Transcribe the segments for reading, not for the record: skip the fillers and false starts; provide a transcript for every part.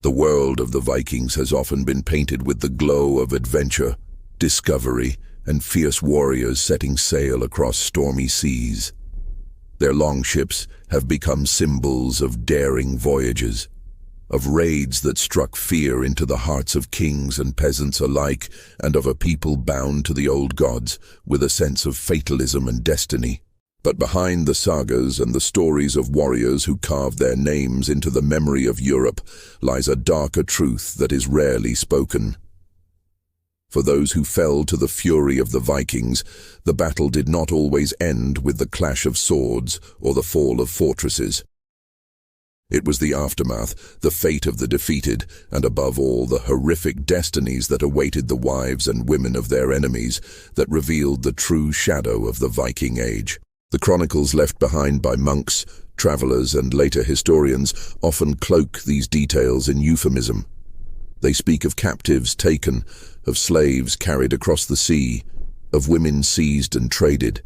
The world of the Vikings has often been painted with the glow of adventure, discovery, and fierce warriors setting sail across stormy seas. Their longships have become symbols of daring voyages, of raids that struck fear into the hearts of kings and peasants alike, and of a people bound to the old gods with a sense of fatalism and destiny. But behind the sagas and the stories of warriors who carved their names into the memory of Europe lies a darker truth that is rarely spoken. For those who fell to the fury of the Vikings, the battle did not always end with the clash of swords or the fall of fortresses. It was the aftermath, the fate of the defeated, and above all the horrific destinies that awaited the wives and women of their enemies that revealed the true shadow of the Viking Age. The chronicles left behind by monks, travelers, and later historians often cloak these details in euphemism. They speak of captives taken, of slaves carried across the sea, of women seized and traded.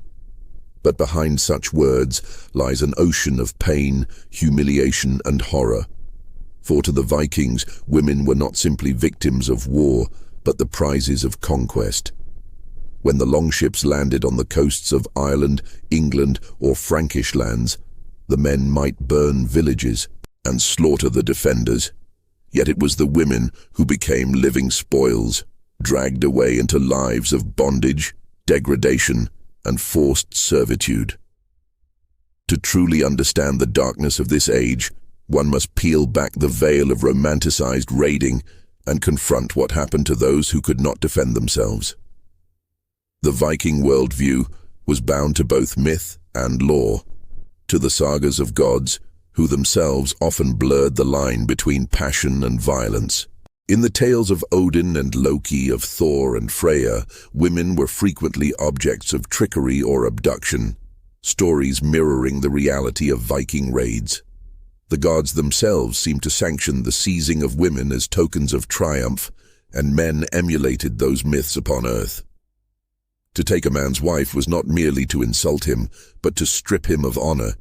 But behind such words lies an ocean of pain, humiliation, and horror. For to the Vikings, women were not simply victims of war, but the prizes of conquest. When the longships landed on the coasts of Ireland, England, or Frankish lands, the men might burn villages and slaughter the defenders. Yet it was the women who became living spoils, dragged away into lives of bondage, degradation, and forced servitude. To truly understand the darkness of this age, one must peel back the veil of romanticized raiding and confront what happened to those who could not defend themselves. The Viking worldview was bound to both myth and lore, to the sagas of gods, who themselves often blurred the line between passion and violence. In the tales of Odin and Loki, of Thor and Freya, women were frequently objects of trickery or abduction, stories mirroring the reality of Viking raids. The gods themselves seemed to sanction the seizing of women as tokens of triumph, and men emulated those myths upon earth. To take a man's wife was not merely to insult him, but to strip him of honor,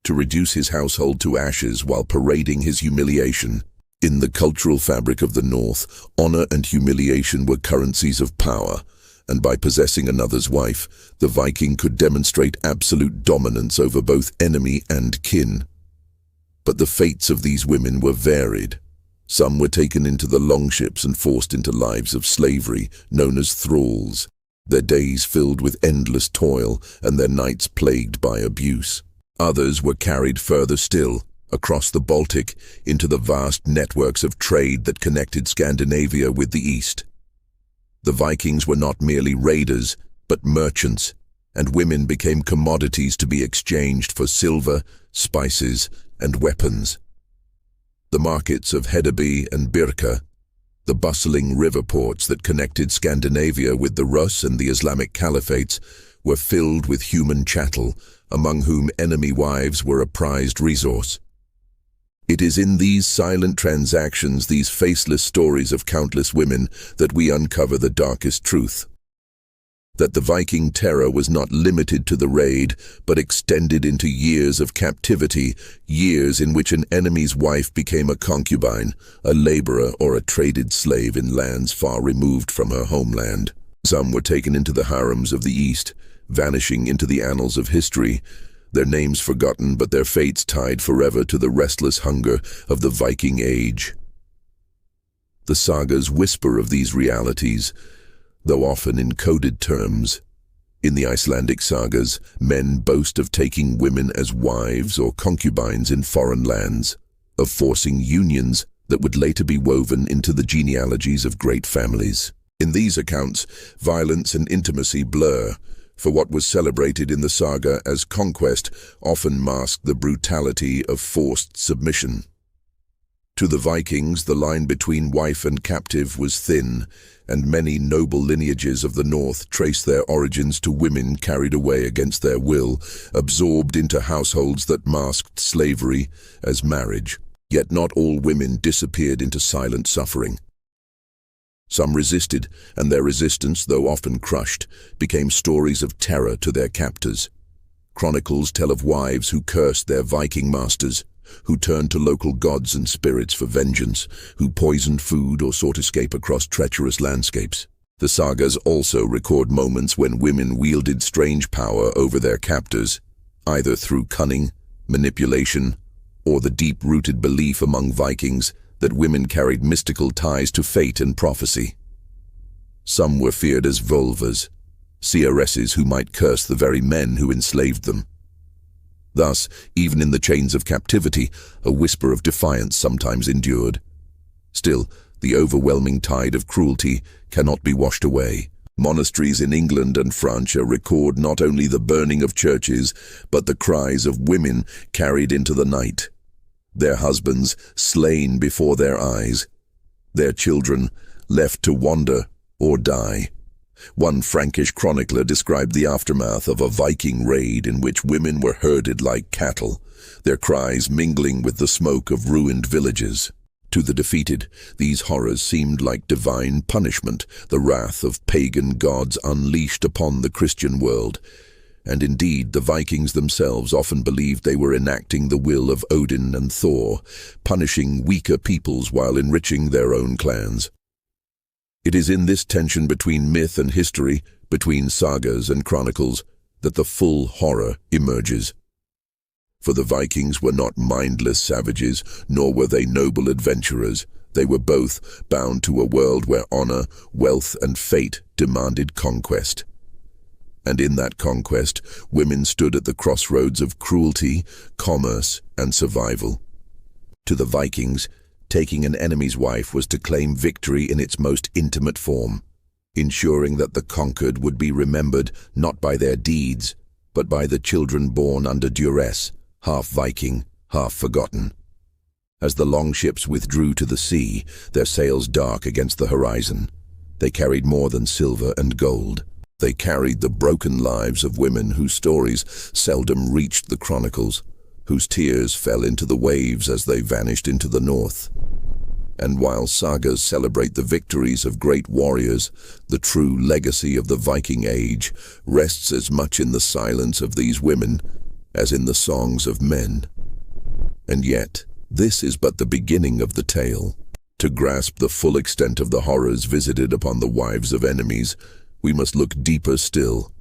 to reduce his household to ashes while parading his humiliation. In the cultural fabric of the North, honor and humiliation were currencies of power, and by possessing another's wife, the Viking could demonstrate absolute dominance over both enemy and kin. But the fates of these women were varied. Some were taken into the longships and forced into lives of slavery, known as thralls, their days filled with endless toil and their nights plagued by abuse. Others were carried further still, across the Baltic, into the vast networks of trade that connected Scandinavia with the East. The Vikings were not merely raiders, but merchants, and women became commodities to be exchanged for silver, spices, and weapons. The markets of Hedeby and Birka, the bustling river ports that connected Scandinavia with the Rus and the Islamic caliphates, were filled with human chattel, among whom enemy wives were a prized resource. It is in these silent transactions, these faceless stories of countless women, that we uncover the darkest truth. That the Viking terror was not limited to the raid, but extended into years of captivity, years in which an enemy's wife became a concubine, a laborer or a traded slave in lands far removed from her homeland. Some were taken into the harems of the East, vanishing into the annals of history, their names forgotten but their fates tied forever to the restless hunger of the Viking Age. The sagas whisper of these realities, though often in coded terms. In the Icelandic sagas, men boast of taking women as wives or concubines in foreign lands, of forcing unions that would later be woven into the genealogies of great families. In these accounts, violence and intimacy blur, for what was celebrated in the saga as conquest often masked the brutality of forced submission. To the Vikings, the line between wife and captive was thin, and many noble lineages of the North trace their origins to women carried away against their will, absorbed into households that masked slavery as marriage. Yet not all women disappeared into silent suffering. Some resisted, and their resistance, though often crushed, became stories of terror to their captors. Chronicles tell of wives who cursed their Viking masters, who turned to local gods and spirits for vengeance, who poisoned food or sought escape across treacherous landscapes. The sagas also record moments when women wielded strange power over their captors, either through cunning, manipulation, or the deep-rooted belief among Vikings that women carried mystical ties to fate and prophecy. Some were feared as vulvas, seeresses who might curse the very men who enslaved them. Thus, even in the chains of captivity, a whisper of defiance sometimes endured. Still, the overwhelming tide of cruelty cannot be washed away. Monasteries in England and France record not only the burning of churches, but the cries of women carried into the night, their husbands slain before their eyes, their children left to wander or die. One Frankish chronicler described the aftermath of a Viking raid in which women were herded like cattle, their cries mingling with the smoke of ruined villages. To the defeated, these horrors seemed like divine punishment, the wrath of pagan gods unleashed upon the Christian world. And indeed, the Vikings themselves often believed they were enacting the will of Odin and Thor, punishing weaker peoples while enriching their own clans. It is in this tension between myth and history, between sagas and chronicles, that the full horror emerges. For the Vikings were not mindless savages, nor were they noble adventurers. They were both bound to a world where honor, wealth, and fate demanded conquest. And in that conquest, women stood at the crossroads of cruelty, commerce, and survival. To the Vikings, taking an enemy's wife was to claim victory in its most intimate form, ensuring that the conquered would be remembered not by their deeds, but by the children born under duress, half Viking, half forgotten. As the longships withdrew to the sea, their sails dark against the horizon, they carried more than silver and gold. They carried the broken lives of women whose stories seldom reached the chronicles, whose tears fell into the waves as they vanished into the north. And while sagas celebrate the victories of great warriors, the true legacy of the Viking age rests as much in the silence of these women as in the songs of men. And yet, this is but the beginning of the tale. To grasp the full extent of the horrors visited upon the wives of enemies, we must look deeper still,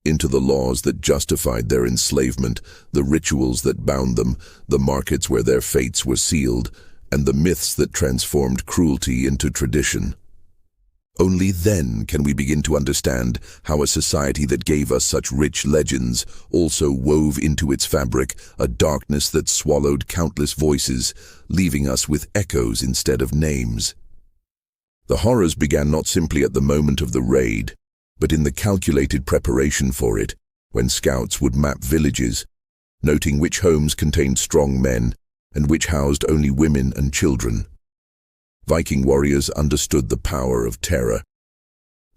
into the laws that justified their enslavement, the rituals that bound them, the markets where their fates were sealed, and the myths that transformed cruelty into tradition. Only then can we begin to understand how a society that gave us such rich legends also wove into its fabric a darkness that swallowed countless voices, leaving us with echoes instead of names. The horrors began not simply at the moment of the raid, but in the calculated preparation for it, when scouts would map villages, noting which homes contained strong men and which housed only women and children. Viking warriors understood the power of terror.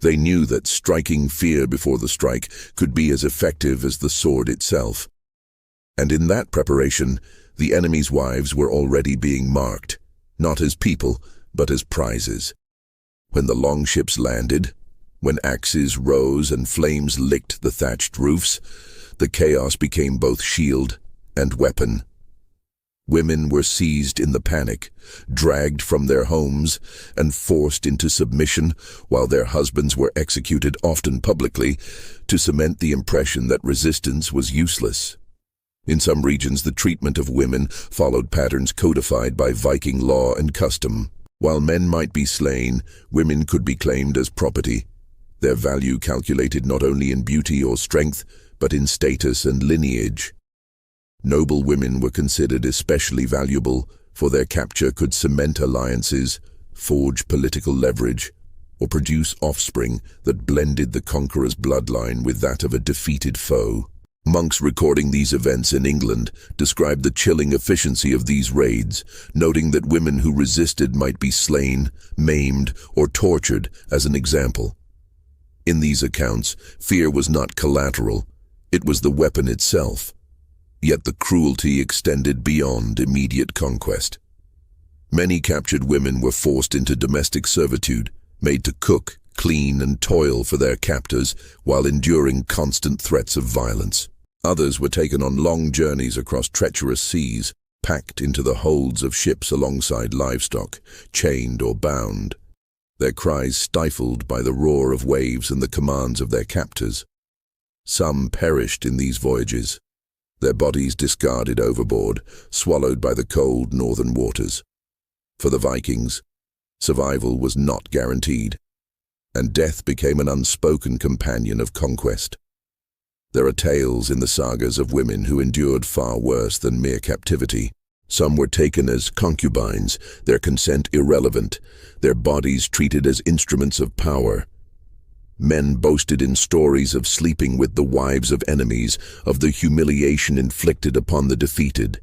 They knew that striking fear before the strike could be as effective as the sword itself. And in that preparation, the enemy's wives were already being marked, not as people, but as prizes. When the longships landed, when axes rose and flames licked the thatched roofs, the chaos became both shield and weapon. Women were seized in the panic, dragged from their homes, and forced into submission, while their husbands were executed, often publicly, to cement the impression that resistance was useless. In some regions, the treatment of women followed patterns codified by Viking law and custom. While men might be slain, women could be claimed as property, their value calculated not only in beauty or strength, but in status and lineage. Noble women were considered especially valuable, for their capture could cement alliances, forge political leverage, or produce offspring that blended the conqueror's bloodline with that of a defeated foe. Monks recording these events in England described the chilling efficiency of these raids, noting that women who resisted might be slain, maimed, or tortured as an example. In these accounts, fear was not collateral, it was the weapon itself. Yet the cruelty extended beyond immediate conquest. Many captured women were forced into domestic servitude, made to cook, clean, and toil for their captors while enduring constant threats of violence. Others were taken on long journeys across treacherous seas, packed into the holds of ships alongside livestock, chained or bound, their cries stifled by the roar of waves and the commands of their captors. Some perished in these voyages, their bodies discarded overboard, swallowed by the cold northern waters. For the Vikings, survival was not guaranteed, and death became an unspoken companion of conquest. There are tales in the sagas of women who endured far worse than mere captivity. Some were taken as concubines, their consent irrelevant, their bodies treated as instruments of power. Men boasted in stories of sleeping with the wives of enemies, of the humiliation inflicted upon the defeated.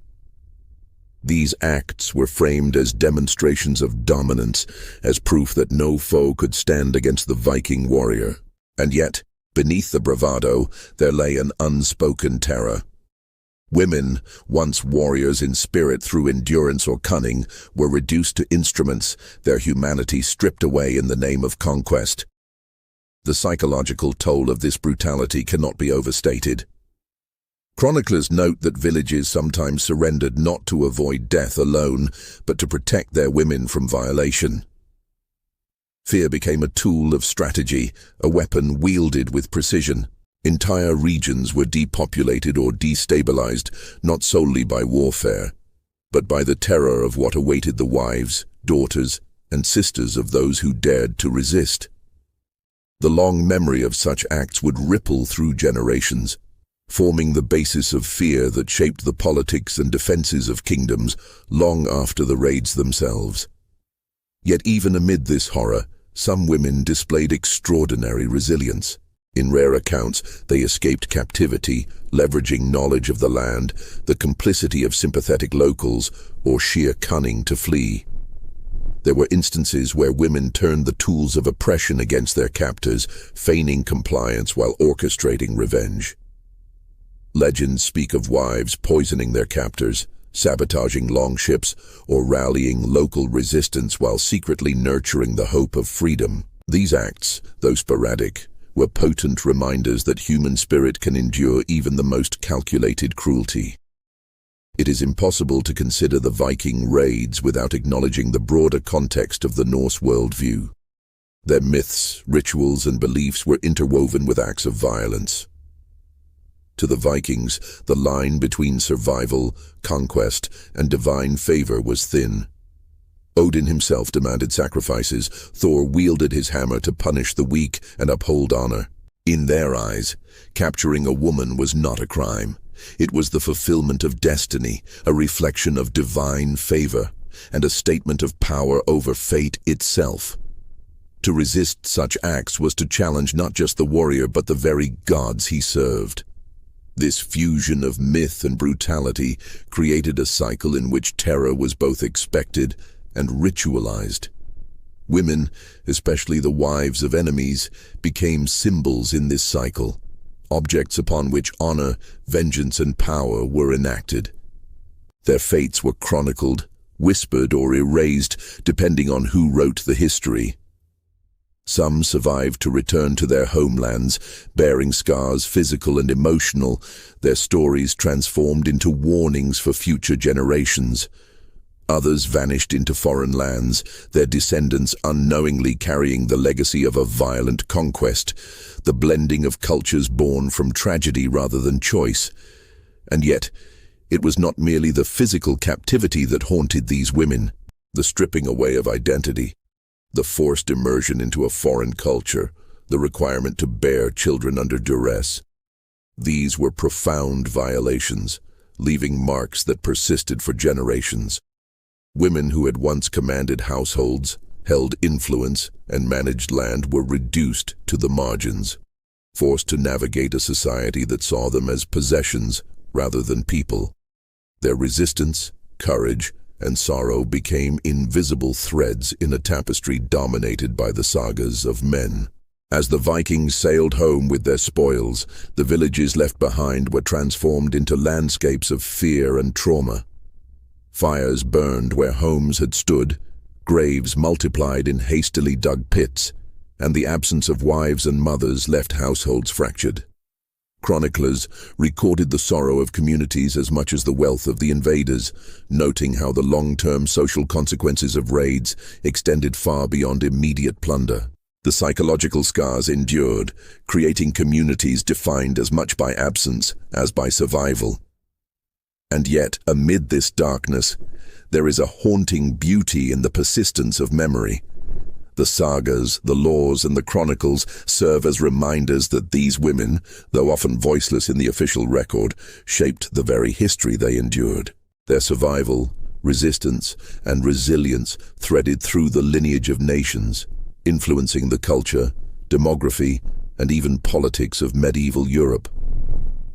These acts were framed as demonstrations of dominance, as proof that no foe could stand against the Viking warrior. And yet, beneath the bravado, there lay an unspoken terror. Women, once warriors in spirit through endurance or cunning, were reduced to instruments, their humanity stripped away in the name of conquest. The psychological toll of this brutality cannot be overstated. Chroniclers note that villages sometimes surrendered not to avoid death alone, but to protect their women from violation. Fear became a tool of strategy, a weapon wielded with precision. Entire regions were depopulated or destabilized, not solely by warfare, but by the terror of what awaited the wives, daughters, and sisters of those who dared to resist. The long memory of such acts would ripple through generations, forming the basis of fear that shaped the politics and defenses of kingdoms long after the raids themselves. Yet even amid this horror, some women displayed extraordinary resilience. In rare accounts, they escaped captivity, leveraging knowledge of the land, the complicity of sympathetic locals, or sheer cunning to flee. There were instances where women turned the tools of oppression against their captors, feigning compliance while orchestrating revenge. Legends speak of wives poisoning their captors, sabotaging longships, or rallying local resistance while secretly nurturing the hope of freedom. These acts, though sporadic, were potent reminders that human spirit can endure even the most calculated cruelty. It is impossible to consider the Viking raids without acknowledging the broader context of the Norse worldview. Their myths, rituals, and beliefs were interwoven with acts of violence. To the Vikings, the line between survival, conquest, and divine favor was thin. Odin himself demanded sacrifices. Thor wielded his hammer to punish the weak and uphold honor. In their eyes, capturing a woman was not a crime. It was the fulfillment of destiny, a reflection of divine favor, and a statement of power over fate itself. To resist such acts was to challenge not just the warrior but the very gods he served. This fusion of myth and brutality created a cycle in which terror was both expected and ritualized. Women, especially the wives of enemies, became symbols in this cycle, objects upon which honor, vengeance, and power were enacted. Their fates were chronicled, whispered, or erased, depending on who wrote the history. Some survived to return to their homelands, bearing scars physical and emotional, their stories transformed into warnings for future generations. Others vanished into foreign lands, their descendants unknowingly carrying the legacy of a violent conquest, the blending of cultures born from tragedy rather than choice. And yet, it was not merely the physical captivity that haunted these women, the stripping away of identity, the forced immersion into a foreign culture, the requirement to bear children under duress. These were profound violations, leaving marks that persisted for generations. Women who had once commanded households, held influence, and managed land were reduced to the margins, forced to navigate a society that saw them as possessions rather than people. Their resistance, courage, and sorrow became invisible threads in a tapestry dominated by the sagas of men. As the Vikings sailed home with their spoils, the villages left behind were transformed into landscapes of fear and trauma. Fires burned where homes had stood, graves multiplied in hastily dug pits, and the absence of wives and mothers left households fractured. Chroniclers recorded the sorrow of communities as much as the wealth of the invaders, noting how the long-term social consequences of raids extended far beyond immediate plunder. The psychological scars endured, creating communities defined as much by absence as by survival. And yet, amid this darkness, there is a haunting beauty in the persistence of memory. The sagas, the laws, and the chronicles serve as reminders that these women, though often voiceless in the official record, shaped the very history they endured. Their survival, resistance, and resilience threaded through the lineage of nations, influencing the culture, demography, and even politics of medieval Europe.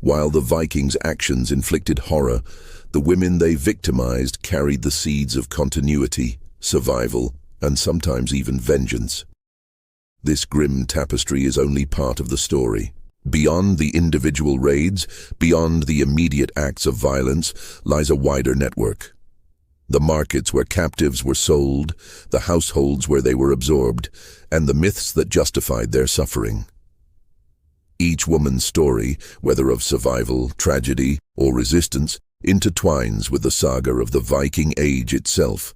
While the Vikings' actions inflicted horror, the women they victimized carried the seeds of continuity, survival, and sometimes even vengeance. This grim tapestry is only part of the story. Beyond the individual raids, beyond the immediate acts of violence, lies a wider network. The markets where captives were sold, the households where they were absorbed, and the myths that justified their suffering. Each woman's story, whether of survival, tragedy, or resistance, intertwines with the saga of the Viking Age itself.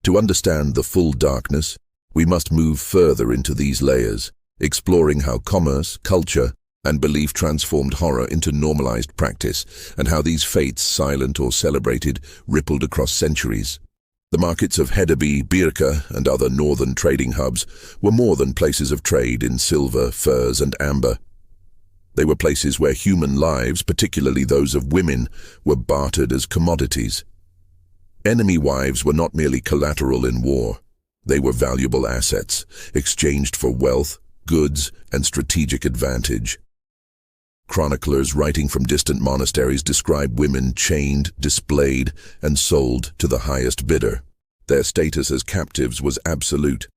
To understand the full darkness, we must move further into these layers, exploring how commerce, culture, and belief transformed horror into normalized practice, and how these fates, silent or celebrated, rippled across centuries. The markets of Hedeby, Birka, and other northern trading hubs were more than places of trade in silver, furs, and amber. They were places where human lives, particularly those of women, were bartered as commodities. Enemy wives were not merely collateral in war. They were valuable assets, exchanged for wealth, goods, and strategic advantage. Chroniclers writing from distant monasteries describe women chained, displayed, and sold to the highest bidder. Their status as captives was absolute.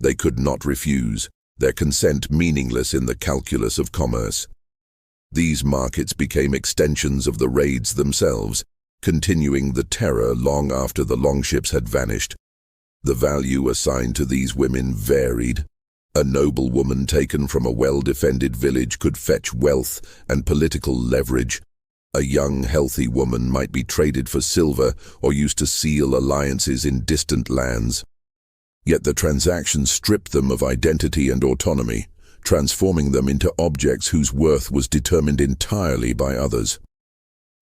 They could not refuse, their consent meaningless in the calculus of commerce. These markets became extensions of the raids themselves, continuing the terror long after the longships had vanished. The value assigned to these women varied. A noble woman taken from a well-defended village could fetch wealth and political leverage. A young, healthy woman might be traded for silver or used to seal alliances in distant lands. Yet the transaction stripped them of identity and autonomy, transforming them into objects whose worth was determined entirely by others.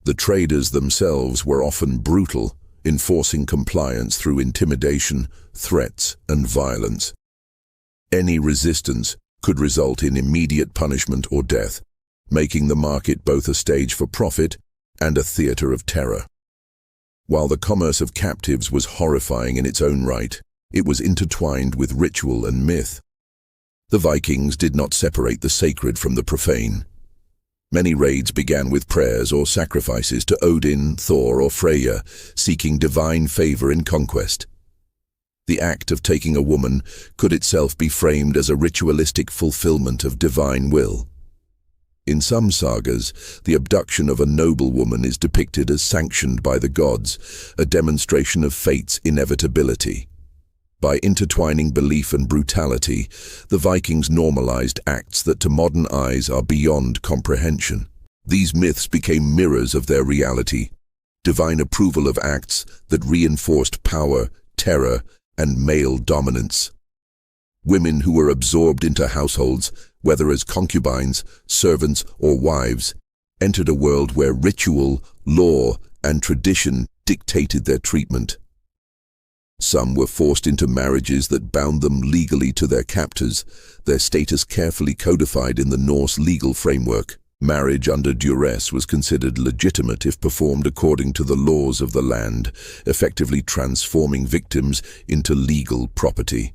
The traders themselves were often brutal, enforcing compliance through intimidation, threats, and violence. Any resistance could result in immediate punishment or death, making the market both a stage for profit and a theater of terror. While the commerce of captives was horrifying in its own right, it was intertwined with ritual and myth. The Vikings did not separate the sacred from the profane. Many raids began with prayers or sacrifices to Odin, Thor, or Freyja, seeking divine favor in conquest. The act of taking a woman could itself be framed as a ritualistic fulfillment of divine will. In some sagas, the abduction of a noble woman is depicted as sanctioned by the gods, a demonstration of fate's inevitability. By intertwining belief and brutality, the Vikings normalized acts that to modern eyes are beyond comprehension. These myths became mirrors of their reality, divine approval of acts that reinforced power, terror, and male dominance. Women who were absorbed into households, whether as concubines, servants, or wives, entered a world where ritual, law, and tradition dictated their treatment. Some were forced into marriages that bound them legally to their captors, their status carefully codified in the Norse legal framework. Marriage under duress was considered legitimate if performed according to the laws of the land, effectively transforming victims into legal property.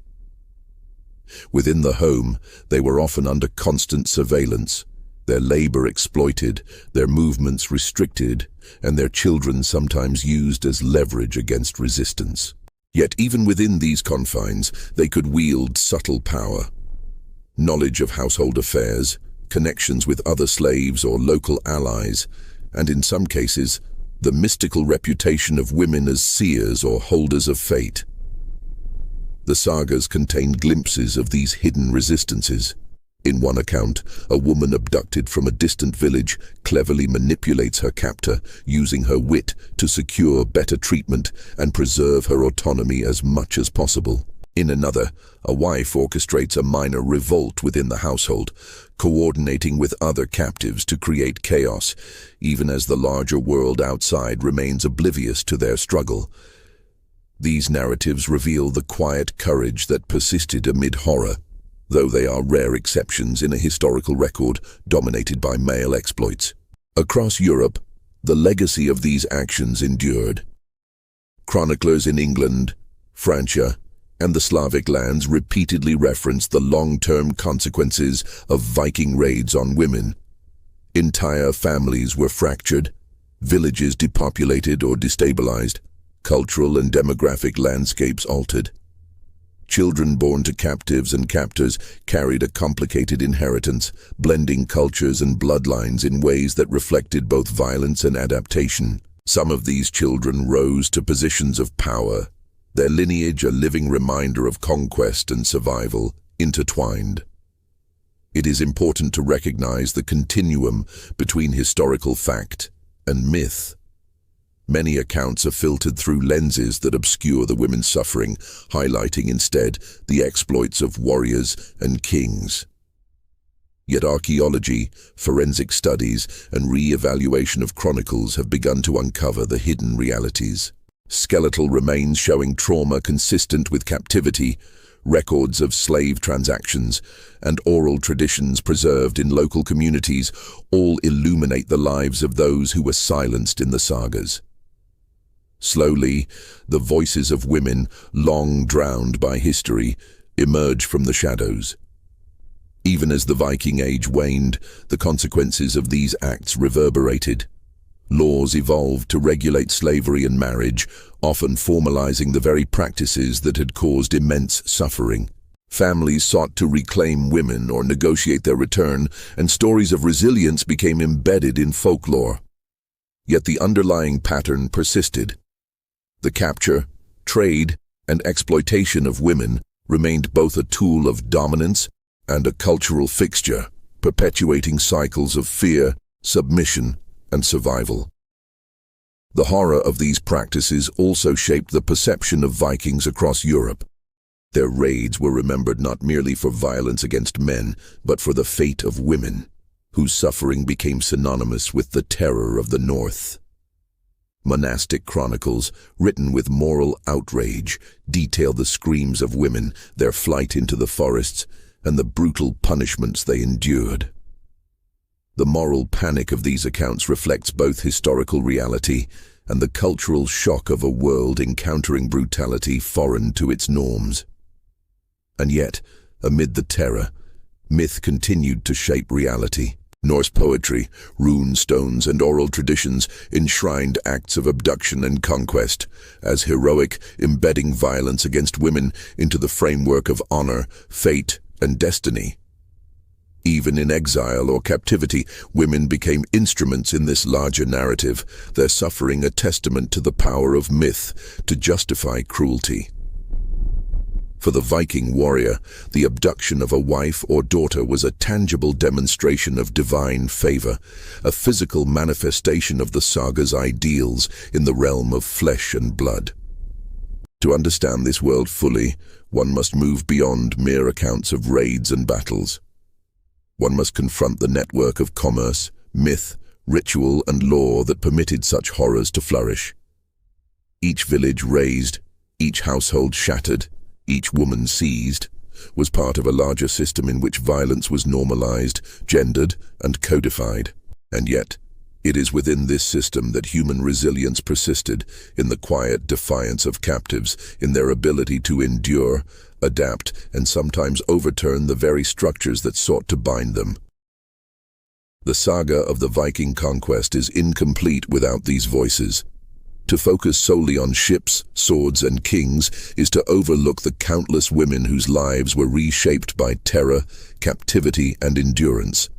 Within the home, they were often under constant surveillance, their labor exploited, their movements restricted, and their children sometimes used as leverage against resistance. Yet even within these confines, they could wield subtle power. Knowledge of household affairs, connections with other slaves or local allies, and in some cases, the mystical reputation of women as seers or holders of fate. The sagas contain glimpses of these hidden resistances. In one account, a woman abducted from a distant village cleverly manipulates her captor, using her wit to secure better treatment and preserve her autonomy as much as possible. In another, a wife orchestrates a minor revolt within the household, coordinating with other captives to create chaos, even as the larger world outside remains oblivious to their struggle. These narratives reveal the quiet courage that persisted amid horror, though they are rare exceptions in a historical record dominated by male exploits. Across Europe, the legacy of these actions endured. Chroniclers in England, Francia, and the Slavic lands repeatedly reference the long-term consequences of Viking raids on women. Entire families were fractured, villages depopulated or destabilized, cultural and demographic landscapes altered. Children born to captives and captors carried a complicated inheritance, blending cultures and bloodlines in ways that reflected both violence and adaptation. Some of these children rose to positions of power, their lineage a living reminder of conquest and survival, intertwined. It is important to recognize the continuum between historical fact and myth. Many accounts are filtered through lenses that obscure the women's suffering, highlighting instead the exploits of warriors and kings. Yet archaeology, forensic studies, and re-evaluation of chronicles have begun to uncover the hidden realities. Skeletal remains showing trauma consistent with captivity, records of slave transactions, and oral traditions preserved in local communities all illuminate the lives of those who were silenced in the sagas. Slowly, the voices of women, long drowned by history, emerge from the shadows. Even as the Viking Age waned, the consequences of these acts reverberated. Laws evolved to regulate slavery and marriage, often formalizing the very practices that had caused immense suffering. Families sought to reclaim women or negotiate their return, and stories of resilience became embedded in folklore. Yet the underlying pattern persisted. The capture, trade, and exploitation of women remained both a tool of dominance and a cultural fixture, perpetuating cycles of fear, submission, and survival. The horror of these practices also shaped the perception of Vikings across Europe. Their raids were remembered not merely for violence against men, but for the fate of women, whose suffering became synonymous with the terror of the North. Monastic chronicles, written with moral outrage, detail the screams of women, their flight into the forests, and the brutal punishments they endured. The moral panic of these accounts reflects both historical reality and the cultural shock of a world encountering brutality foreign to its norms. And yet, amid the terror, myth continued to shape reality. Norse poetry, rune stones, and oral traditions enshrined acts of abduction and conquest as heroic, embedding violence against women into the framework of honor, fate, and destiny. Even in exile or captivity, women became instruments in this larger narrative, their suffering a testament to the power of myth to justify cruelty. For the Viking warrior, the abduction of a wife or daughter was a tangible demonstration of divine favor, a physical manifestation of the saga's ideals in the realm of flesh and blood. To understand this world fully, one must move beyond mere accounts of raids and battles. One must confront the network of commerce, myth, ritual, and law that permitted such horrors to flourish. Each village razed, each household shattered, each woman seized, was part of a larger system in which violence was normalized, gendered, and codified. And yet, it is within this system that human resilience persisted, in the quiet defiance of captives, in their ability to endure, adapt, and sometimes overturn the very structures that sought to bind them. The saga of the Viking conquest is incomplete without these voices. To focus solely on ships, swords, and kings is to overlook the countless women whose lives were reshaped by terror, captivity, and endurance.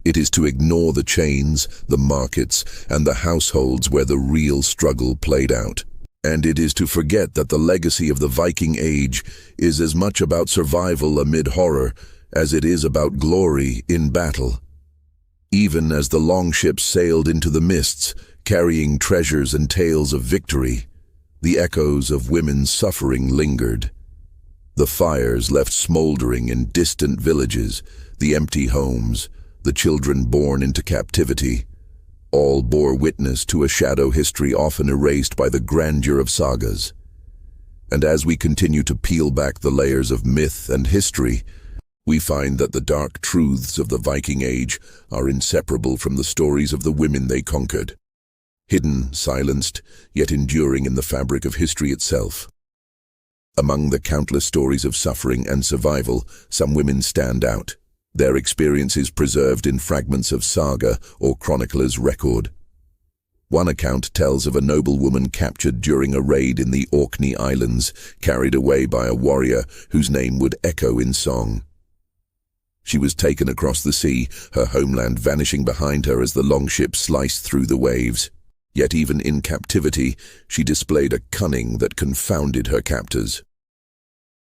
It is to ignore the chains, the markets, and the households where the real struggle played out. And it is to forget that the legacy of the Viking Age is as much about survival amid horror as it is about glory in battle. Even as the longships sailed into the mists, carrying treasures and tales of victory, the echoes of women's suffering lingered. The fires left smoldering in distant villages, the empty homes, the children born into captivity, all bore witness to a shadow history often erased by the grandeur of sagas. And as we continue to peel back the layers of myth and history, we find that the dark truths of the Viking Age are inseparable from the stories of the women they conquered. Hidden, silenced, yet enduring in the fabric of history itself. Among the countless stories of suffering and survival, some women stand out, their experiences preserved in fragments of saga or chronicler's record. One account tells of a noblewoman captured during a raid in the Orkney Islands, carried away by a warrior whose name would echo in song. She was taken across the sea, her homeland vanishing behind her as the longship sliced through the waves. Yet even in captivity, she displayed a cunning that confounded her captors.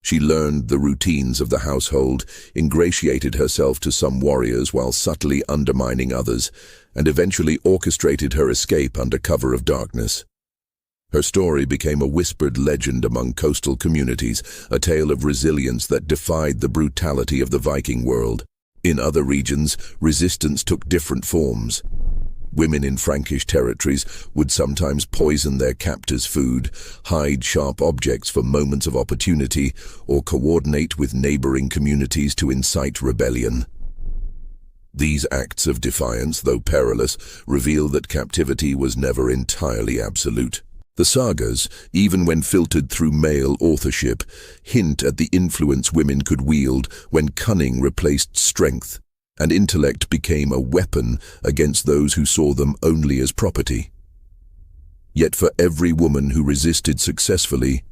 She learned the routines of the household, ingratiated herself to some warriors while subtly undermining others, and eventually orchestrated her escape under cover of darkness. Her story became a whispered legend among coastal communities, a tale of resilience that defied the brutality of the Viking world. In other regions, resistance took different forms. Women in Frankish territories would sometimes poison their captors' food, hide sharp objects for moments of opportunity, or coordinate with neighboring communities to incite rebellion. These acts of defiance, though perilous, reveal that captivity was never entirely absolute. The sagas, even when filtered through male authorship, hint at the influence women could wield when cunning replaced strength, and intellect became a weapon against those who saw them only as property. Yet for every woman who resisted successfully,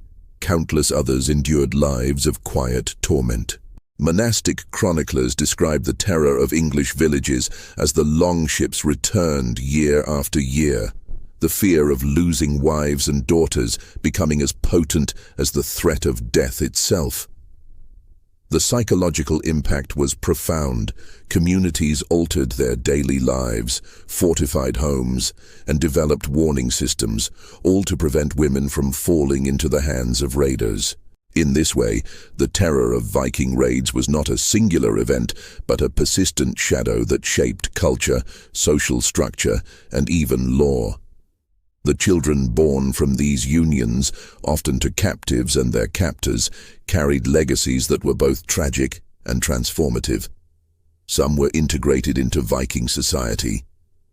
countless others endured lives of quiet torment. Monastic chroniclers describe the terror of English villages as the longships returned year after year, the fear of losing wives and daughters becoming as potent as the threat of death itself. The psychological impact was profound. Communities altered their daily lives, fortified homes, and developed warning systems, all to prevent women from falling into the hands of raiders. In this way, the terror of Viking raids was not a singular event, but a persistent shadow that shaped culture, social structure, and even law. The children born from these unions, often to captives and their captors, carried legacies that were both tragic and transformative. Some were integrated into Viking society,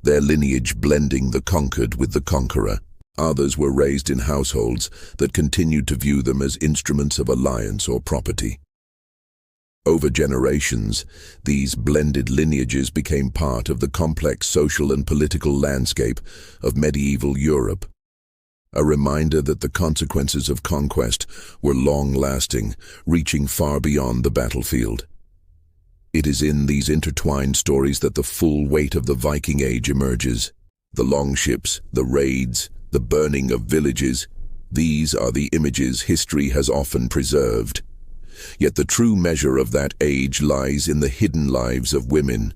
their lineage blending the conquered with the conqueror. Others were raised in households that continued to view them as instruments of alliance or property. Over generations, these blended lineages became part of the complex social and political landscape of medieval Europe, a reminder that the consequences of conquest were long-lasting, reaching far beyond the battlefield. It is in these intertwined stories that the full weight of the Viking Age emerges. The longships, the raids, the burning of villages, these are the images history has often preserved. Yet the true measure of that age lies in the hidden lives of women,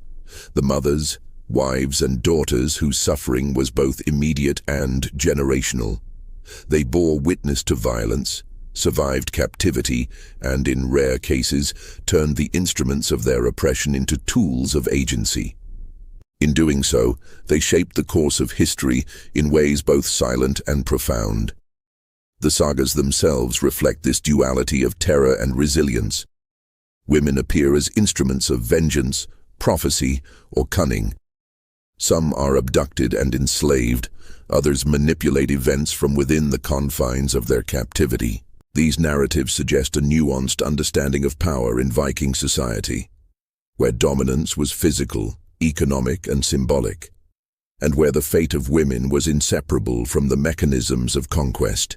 the mothers, wives, and daughters whose suffering was both immediate and generational. They bore witness to violence, survived captivity, and in rare cases turned the instruments of their oppression into tools of agency. In doing so, they shaped the course of history in ways both silent and profound. The sagas themselves reflect this duality of terror and resilience. Women appear as instruments of vengeance, prophecy, or cunning. Some are abducted and enslaved, others manipulate events from within the confines of their captivity. These narratives suggest a nuanced understanding of power in Viking society, where dominance was physical, economic, and symbolic, and where the fate of women was inseparable from the mechanisms of conquest.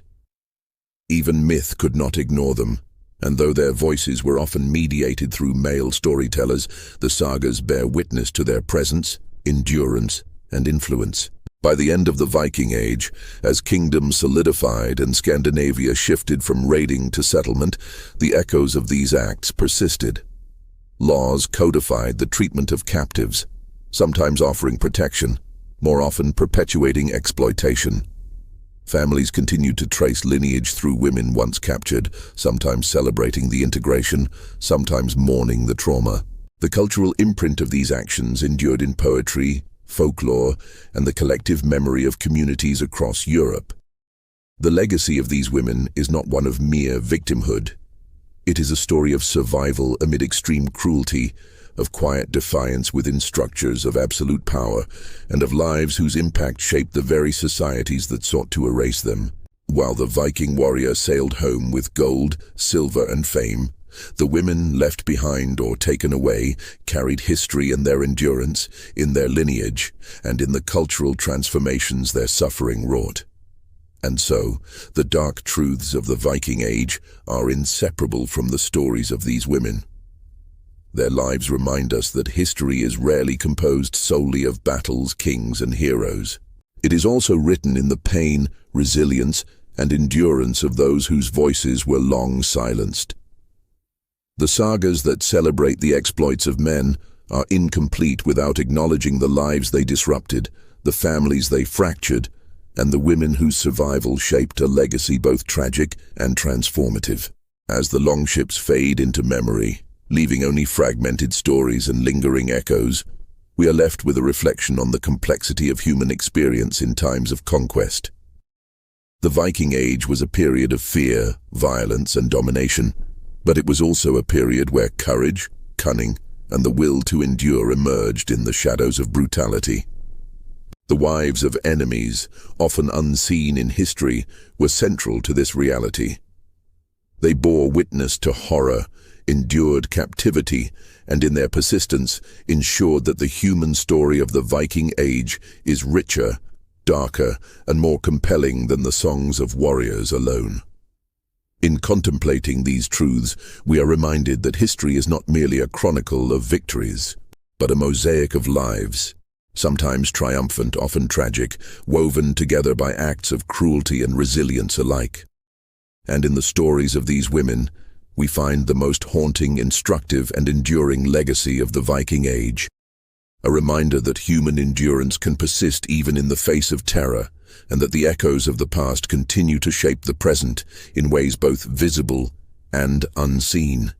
Even myth could not ignore them, and though their voices were often mediated through male storytellers, the sagas bear witness to their presence, endurance, and influence. By the end of the Viking Age, as kingdoms solidified and Scandinavia shifted from raiding to settlement, the echoes of these acts persisted. Laws codified the treatment of captives, sometimes offering protection, more often perpetuating exploitation. Families continued to trace lineage through women once captured, sometimes celebrating the integration, sometimes mourning the trauma. The cultural imprint of these actions endured in poetry, folklore, and the collective memory of communities across Europe. The legacy of these women is not one of mere victimhood. It is a story of survival amid extreme cruelty, of quiet defiance within structures of absolute power, and of lives whose impact shaped the very societies that sought to erase them. While the Viking warrior sailed home with gold, silver, and fame, the women left behind or taken away carried history and their endurance in their lineage and in the cultural transformations their suffering wrought. And so, the dark truths of the Viking Age are inseparable from the stories of these women. Their lives remind us that history is rarely composed solely of battles, kings, and heroes. It is also written in the pain, resilience, and endurance of those whose voices were long silenced. The sagas that celebrate the exploits of men are incomplete without acknowledging the lives they disrupted, the families they fractured, and the women whose survival shaped a legacy both tragic and transformative. As the longships fade into memory, leaving only fragmented stories and lingering echoes, we are left with a reflection on the complexity of human experience in times of conquest. The Viking Age was a period of fear, violence, and domination, but it was also a period where courage, cunning, and the will to endure emerged in the shadows of brutality. The wives of enemies, often unseen in history, were central to this reality. They bore witness to horror, endured captivity, and in their persistence ensured that the human story of the Viking Age is richer, darker, and more compelling than the songs of warriors alone. In contemplating these truths, we are reminded that history is not merely a chronicle of victories, but a mosaic of lives, sometimes triumphant, often tragic, woven together by acts of cruelty and resilience alike. And in the stories of these women, we find the most haunting, instructive, and enduring legacy of the Viking Age. A reminder that human endurance can persist even in the face of terror, and that the echoes of the past continue to shape the present in ways both visible and unseen.